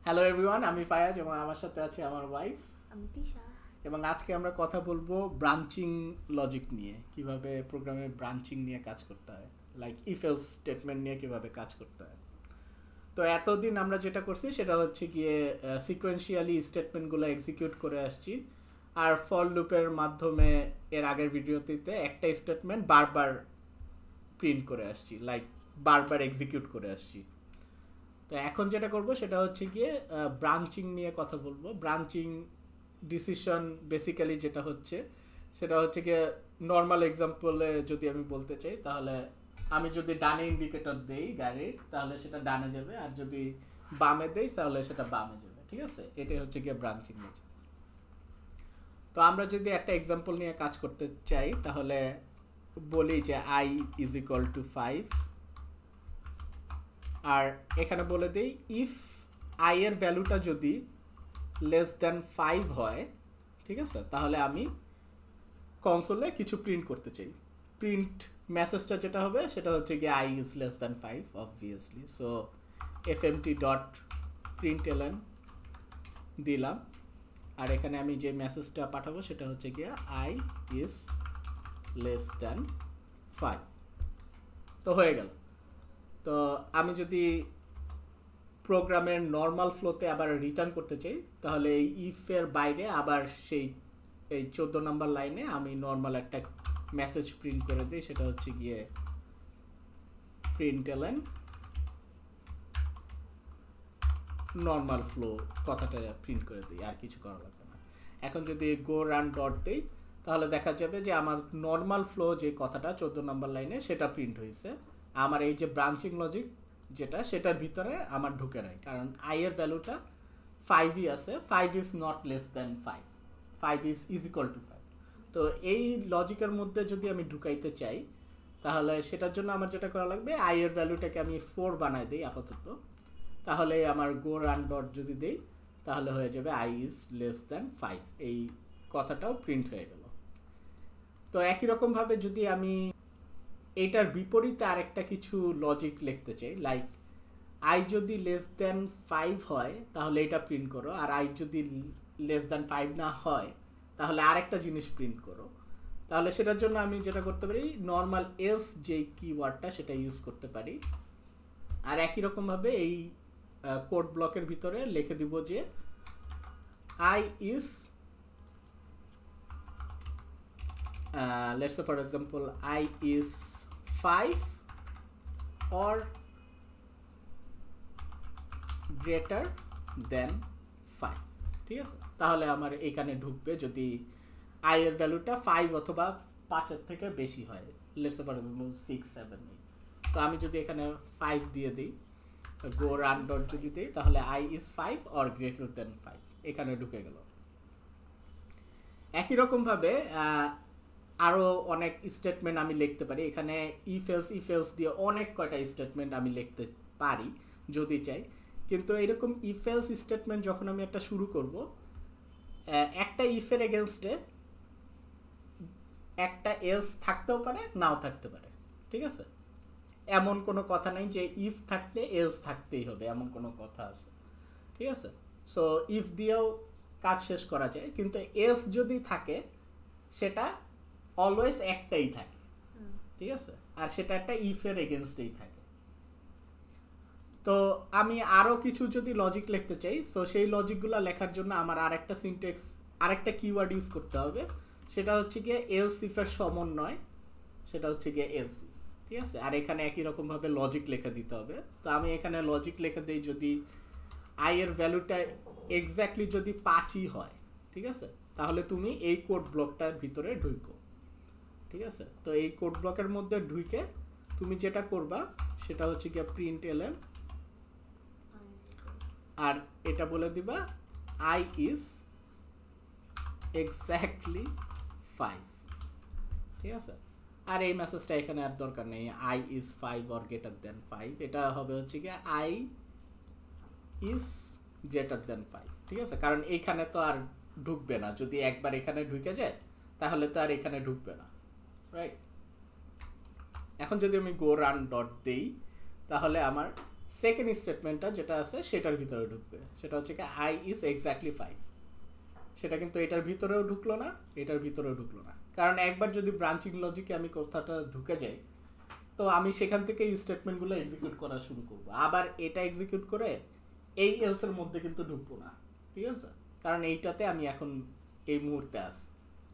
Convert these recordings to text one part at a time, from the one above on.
Hello everyone, আমি ফায়াজ এবং আমার সাথে আছে আমার ওয়াইফ। আমি তিশা। এবং আজকে আমরা কথা বলবো ব্রাঞ্চিং লজিক নিয়ে, কিভাবে প্রোগ্রামে ব্রাঞ্চিং নিয়ে কাজ করতে হয়, লাইক ইফ এলস স্টেটমেন্ট নিয়ে কিভাবে কাজ করতে হয়। তো এতদিন আমরা যেটা করছি সেটা হচ্ছে গিয়ে সিকোয়েন্সিয়ালি স্টেটমেন্টগুলো এক্সিকিউট করে আসছি, আর ফর লুপের মাধ্যমে এর আগের ভিডিওতে একটা স্টেটমেন্ট বারবার প্রিন্ট করে আসছি, লাইক বারবার এক্সিকিউট করে আসছি। তো এখন যেটা করব সেটা হচ্ছে গিয়ে ব্রাঞ্চিং নিয়ে কথা বলবো। ব্রাঞ্চিং ডিসিশন বেসিক্যালি যেটা হচ্ছে সেটা হচ্ছে গিয়ে নর্মাল এক্সাম্পলে যদি আমি বলতে চাই, তাহলে আমি যদি ডানে ইন্ডিকেটর দেই গাড়ির, তাহলে সেটা ডানে যাবে, আর যদি বামে দেই তাহলে সেটা বামে যাবে। ঠিক আছে, এটাই হচ্ছে গিয়ে ব্রাঞ্চিং লজিক। তো আমরা যদি একটা এক্সাম্পল নিয়ে কাজ করতে চাই, তাহলে বলি যে আই ইজ ইকুয়াল টু 5, আর এখানে বলে দেই ইফ আই এর ভ্যালুটা যদি লেস দ্যান 5 হয়, ঠিক আছে, তাহলে আমি কনসোলে কিছু প্রিন্ট করতে চাই। প্রিন্ট মেসেজটা যেটা হবে সেটা হচ্ছে গিয়ে I is less than 5 obviously. So এফএমটি dot প্রিন্টএলএন দিলাম, আর এখানে আমি যে মেসেজটা পাঠাবো সেটা হচ্ছে গিয়ে আই ইজ লেস দ্যান 5। তো হয়ে গেল। তো আমি যদি প্রোগ্রামের নর্মাল ফ্লোতে আবার রিটার্ন করতে চাই, তাহলে এই ইফের বাইরে আবার সেই এই 14 নাম্বার লাইনে আমি নর্মাল একটা মেসেজ প্রিন্ট করে দিই, সেটা হচ্ছে গিয়ে প্রিন্টএলএন নর্মাল ফ্লো কথাটা প্রিন্ট করে দিই, আর কিছু করা লাগবে না। এখন যদি গো রান ডট দিই, তাহলে দেখা যাবে যে আমার নর্মাল ফ্লো যে কথাটা 14 নাম্বার লাইনে সেটা প্রিন্ট হয়েছে। আমার এই যে ব্রাঞ্চিং লজিক যেটা, সেটার ভিতরে আমার ঢুকে নাই, কারণ আই এর ভ্যালুটা 5ই আছে। 5 is not less than 5, 5 is equal two 5। তো এই লজিকের মধ্যে যদি আমি ঢুকাইতে চাই, তাহলে সেটার জন্য আমার যেটা করা লাগবে, আই এর ভ্যালুটাকে আমি 4 বানাই দিই আপাতত। তাহলে আমার গো রান ডট যদি দেই, তাহলে হয়ে যাবে আই ইজ লেস দ্যান 5, এই কথাটাও প্রিন্ট হয়ে গেল। তো একই রকমভাবে যদি আমি এইটার বিপরীতে আরেকটা কিছু লজিক লিখতে চাই, লাইক আই যদি লেস দ্যান 5 হয় তাহলে এটা প্রিন্ট করো, আর আই যদি লেস দ্যান 5 না হয় তাহলে আরেকটা জিনিস প্রিন্ট করো। তাহলে সেটার জন্য আমি যেটা করতে পারি, নর্মাল এলস যে কিওয়ার্ডটা সেটা ইউজ করতে পারি। আর একই রকমভাবে এই কোড ব্লকের ভিতরে লিখে দিব যে I is let's say for example I is 5 or greater than 5। ঠিক আছে, তাহলে আমার এখানে ঢুকবে যদি আই এর ভ্যালুটা 5 অথবা 5 এর থেকে বেশি হয়, let's say for example 6 7 8। তো আমি যদি এখানে 5 দিয়ে দিই, গো রান ডট যদি দিই, তাহলে I is 5 or greater than 5 এখানে ঢুকে গেল। একই রকমভাবে আরও অনেক স্টেটমেন্ট আমি লিখতে পারি। এখানে ইফ এলস দিয়ে অনেক কয়টা স্টেটমেন্ট আমি লিখতে পারি যদি চাই, কিন্তু এরকম ইফ এলস স্টেটমেন্ট যখন আমি একটা শুরু করব, একটা ইফের এগেনস্টে একটা এলস থাকতেও পারে, নাও থাকতে পারে। ঠিক আছে, এমন কোনো কথা নাই যে ইফ থাকলে এলস থাকতেই হবে, এমন কোনো কথা আছে। ঠিক আছে, সো ইফ দিয়েও কাজ শেষ করা যায়, কিন্তু এলস যদি থাকে সেটা অলওয়েজ একটাই থাকে। ঠিক আছে, আর সেটা একটা ইফের এগেনস্টেই থাকে। তো আমি আরও কিছু যদি লজিক লিখতে চাই, সো সেই লজিকগুলো লেখার জন্য আমার আরেকটা সিনটেক্স, আরেকটা কিওয়ার্ড ইউজ করতে হবে, সেটা হচ্ছে গিয়ে এলস ইফের সমন্বয়, সেটা হচ্ছে গিয়ে এলস ইফ। ঠিক আছে, আর এখানে একই রকমভাবে লজিক লিখে দিতে হবে। তো আমি এখানে লজিক লিখে দিই, যদি আই এর ভ্যালুটা এক্স্যাক্টলি যদি 5ই হয়, ঠিক আছে, তাহলে তুমি এই কোড ব্লকটার ভিতরে ঢুকো। ঠিক আছে, তো এই কোড ব্লকের মধ্যে ঢুকে তুমি যেটা করবা সেটা হচ্ছে গিয়ে প্রিন্ট এলএন, আর এটা বলে দিবা আই ইজ এক্স্যাক্টলি 5। ঠিক আছে, আর এই মেসেজটা এখানে আর দরকার নেই, I is 5 or greater than 5, এটা হবে হচ্ছে গিয়ে আই ইজ গ্রেটার দেন 5। ঠিক আছে, কারণ এইখানে তো আর ঢুকবে না, যদি একবার এখানে ঢুকে যায় তাহলে তো আর এখানে ঢুকবে না, রাইট। এখন যদি আমি গো রান ডট দেই, তাহলে আমার সেকেন্ড স্টেটমেন্টটা যেটা আছে সেটার ভিতরে ঢুকবে, সেটা হচ্ছে কি আই ইজ এক্স্যাক্টলি 5। সেটা কিন্তু এটার ভিতরেও ঢুকলো না, এটার ভিতরেও ঢুকলো না, কারণ একবার যদি ব্রাঞ্চিং লজিকে আমি কথাটা ঢুকে যাই তো আমি সেখান থেকে এই স্টেটমেন্টগুলো এক্সিকিউট করা শুরু করব, আবার এটা এক্সিকিউট করে এই এলস এর মধ্যে কিন্তু ঢুকবো না, ঠিক আছে, কারণ এইটাতে আমি এখন এই মুহূর্তে আছি,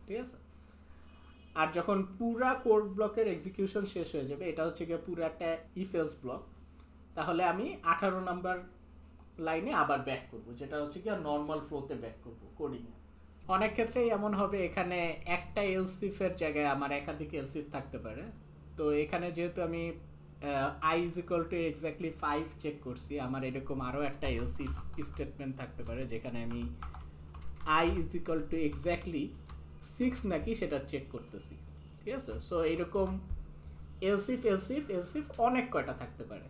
ঠিক আছে। আর যখন পুরা কোড ব্লকের এক্সিকিউশন শেষ হয়ে যাবে, এটা হচ্ছে গিয়ে পুরো একটা ইফ এলস ব্লক, তাহলে আমি 18 নাম্বার লাইনে আবার ব্যাক করব, যেটা হচ্ছে কি নর্মাল ফ্লোতে ব্যাক করব কোডিং এ। অনেক ক্ষেত্রেই এমন হবে এখানে একটা এলস ইফ এর জায়গায় আমার একাধিক এলস ইফ থাকতে পারে। তো এখানে যেহেতু আমি I is equal to exactly 5 check করছি, আমার এরকম আরও একটা এলস ইফ স্টেটমেন্ট থাকতে পারে যেখানে আমি I is equal to exactly 6 নাকি সেটা চেক করতেছি, ঠিক আছে। সো এইরকম এলস ইফ অনেক কয়টা থাকতে পারে,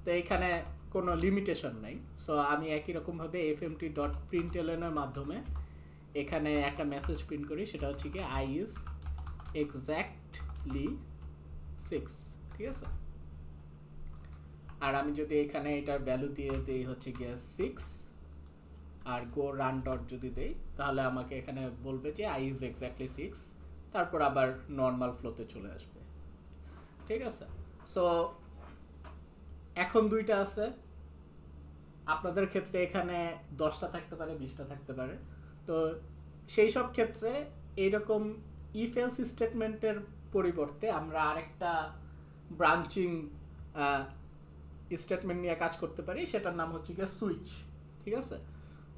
তো এখানে কোনো লিমিটেশন নাই। সো আমি একই রকমভাবে এফএমটি ডট প্রিন্টএলএন এর মাধ্যমে এখানে একটা মেসেজ প্রিন্ট করি, সেটা হচ্ছে কি আই ইজ এক্স্যাক্টলি 6, ঠিক আছে। আর আমি যদি এখানে এটার ভ্যালু দিয়ে দিই হচ্ছে গিয়ে 6 আর গো রান ডট যদি দেই, তাহলে আমাকে এখানে বলবে যে আই ইজ এক্স্যাক্টলি 6, তারপর আবার নর্মাল ফ্লোতে চলে আসবে, ঠিক আছে। সো এখন দুইটা আছে, আপনাদের ক্ষেত্রে এখানে 10টা থাকতে পারে, 20টা থাকতে পারে। তো সেই সব ক্ষেত্রে এইরকম ইফ এলস স্টেটমেন্টের পরিবর্তে আমরা আরেকটা ব্রাঞ্চিং স্টেটমেন্ট নিয়ে কাজ করতে পারি, সেটার নাম হচ্ছে গিয়ে সুইচ, ঠিক আছে।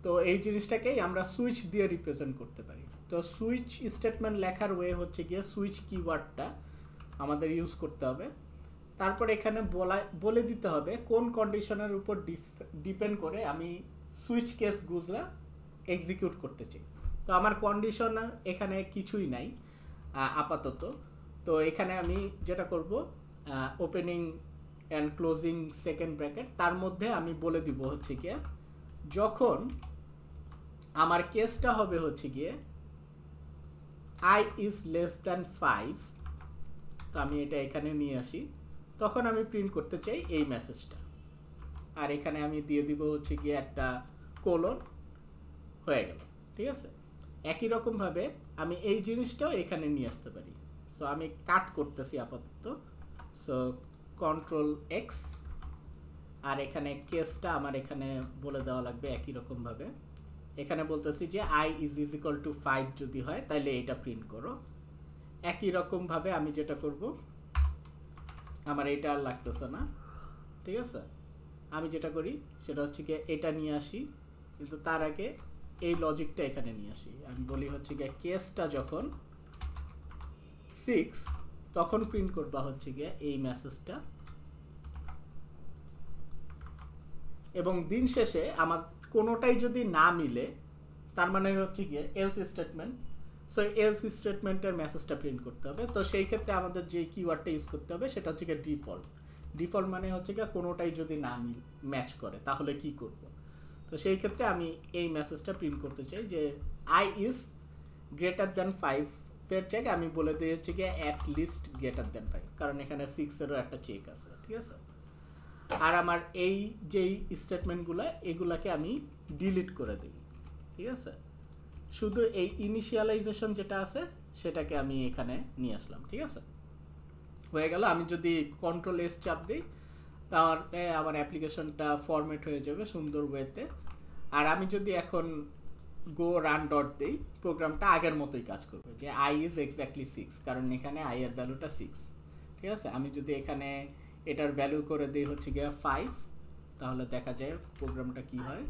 তো এই জিনিসটাকেই আমরা সুইচ দিয়ে রিপ্রেজেন্ট করতে পারি। তো সুইচ স্টেটমেন্ট লেখার ওয়ে হচ্ছে গিয়ে সুইচ কিওয়ার্ডটা আমাদের ইউজ করতে হবে, তারপর এখানে বলে দিতে হবে কোন কন্ডিশনের উপর ডিপেন্ড করে আমি সুইচ কেসগুলো এক্সিকিউট করতে চাই। তো আমার কন্ডিশন এখানে কিছুই নাই আপাতত। তো এখানে আমি যেটা করব, opening and closing second bracket, তার মধ্যে আমি বলে দিব হচ্ছে গিয়ে যখন আমার কেসটা হবে হচ্ছে গিয়ে আই ইজ লেস দ্যান 5, তো আমি এটা এখানে নিয়ে আসি, তখন আমি প্রিন্ট করতে চাই এই মেসেজটা। আর এখানে আমি দিয়ে দিব হচ্ছে গিয়ে একটা কোলন, হয়ে গেল, ঠিক আছে। একই রকমভাবে আমি এই জিনিসটাও এখানে নিয়ে আসতে পারি। সো আমি কাট করতেছি আপাতত, সো কন্ট্রোল এক্স, আর এখানে কেসটা আমার এখানে বলে দেওয়া লাগবে একই রকমভাবে। এখানে বলতেছি যে আই ইজ ইকুয়াল টু 5 যদি হয় তাহলে এটা প্রিন্ট করো। একই রকমভাবে আমি যেটা করব, আমার এটা আর লাগতেছে না, ঠিক আছে। আমি যেটা করি সেটা হচ্ছে গিয়ে এটা নিয়ে আসি, কিন্তু তার আগে এই লজিকটা এখানে নিয়ে আসি। আমি বলি হচ্ছে গিয়ে কেসটা যখন 6 তখন প্রিন্ট করবা হচ্ছে গিয়ে এই মেসেজটা, এবং দিন শেষে আমার কোনোটাই যদি না মিলে তার মানে হচ্ছে গিয়ে এলস স্টেটমেন্ট, সো এলস স্টেটমেন্টের মেসেজটা প্রিন্ট করতে হবে। তো সেই ক্ষেত্রে আমাদের যে কিওয়ার্ডটা ইউজ করতে হবে সেটা হচ্ছে গিয়ে ডিফল্ট। ডিফল্ট মানে হচ্ছে গিয়ে কোনোটাই যদি না ম্যাচ করে তাহলে কি করব। তো সেই ক্ষেত্রে আমি এই মেসেজটা প্রিন্ট করতে চাই যে আই ইজ গ্রেটার দ্যান 5 এর জায়গায় আমি বলে দিই হচ্ছে গিয়ে অ্যাট লিস্ট গ্রেটার দ্যান 5, কারণ এখানে 6 এরও একটা চেক আছে, ঠিক আছে। আর আমার এই যেই স্টেটমেন্টগুলো এগুলাকে আমি ডিলিট করে দিই, ঠিক আছে। শুধু এই ইনিশিয়ালাইজেশন যেটা আছে সেটাকে আমি এখানে নিয়ে আসলাম, ঠিক আছে। হয়ে গেল। আমি যদি কন্ট্রোল এস চাপ দিই তাহলে আমার অ্যাপ্লিকেশনটা ফরম্যাট হয়ে যাবে সুন্দর ওয়েতে। আর আমি যদি এখন গো রান ডট দিই, প্রোগ্রামটা আগের মতোই কাজ করবে, যে আই ইজ এক্স্যাক্টলি 6, কারণ এখানে আই এর ভ্যালুটা 6, ঠিক আছে। আমি যদি এখানে এটার ভ্যালু করে দিই হচ্ছে গিয়ে 5, তাহলে দেখা যায় প্রোগ্রামটা কি হয়,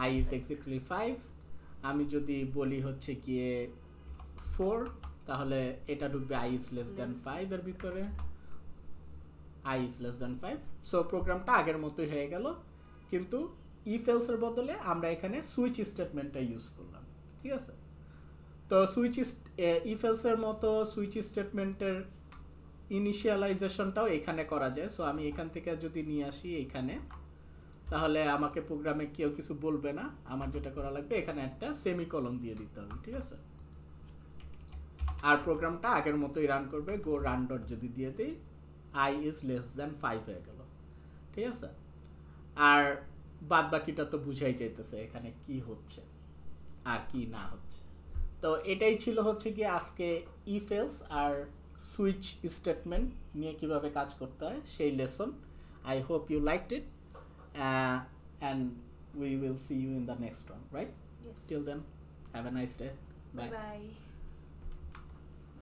আই ইজ এক্স্যাক্টলি 5। আমি যদি বলি হচ্ছে গিয়ে 4, তাহলে এটা ঢুকবে আই ইজ লেস দ্যান 5 এর ভিতরে, I is less than 5। So প্রোগ্রামটা আগের মতোই হয়ে গেল, কিন্তু ইফ এলস এর বদলে আমরা এখানে সুইচ স্টেটমেন্টটা ইউজ করলাম, ঠিক আছে। তো সুইচ ইফ এলস এর মতো সুইচ স্টেটমেন্টের ইনিশিয়ালাইজেশনটাও এখানে করা যায়। সো আমি এখান থেকে যদি নিয়ে আসি এইখানে, তাহলে আমাকে প্রোগ্রামে কেউ কিছু বলবে না। আমার যেটা করা লাগবে এখানে একটা সেমিকলন দিয়ে দিতে হবে, ঠিক আছে। আর প্রোগ্রামটা আগের মতোই রান করবে। গো রান ডট যদি দিয়ে দিই, আই ইজ লেস দ্যান 5 হয়ে গেল। ঠিক আছে, আর বাদ বাকিটা তো বুঝাই যাইতেছে এখানে কি হচ্ছে আর কি না হচ্ছে। তো এটাই ছিল হচ্ছে কি আজকে ইফ এলস আর সুইচ স্টেটমেন্ট নিয়ে কিভাবে কাজ করতে হয় সেই lesson. I hope you liked it and we will see you in the next one, right? Yes. Till then, have a nice day. Bye. Bye.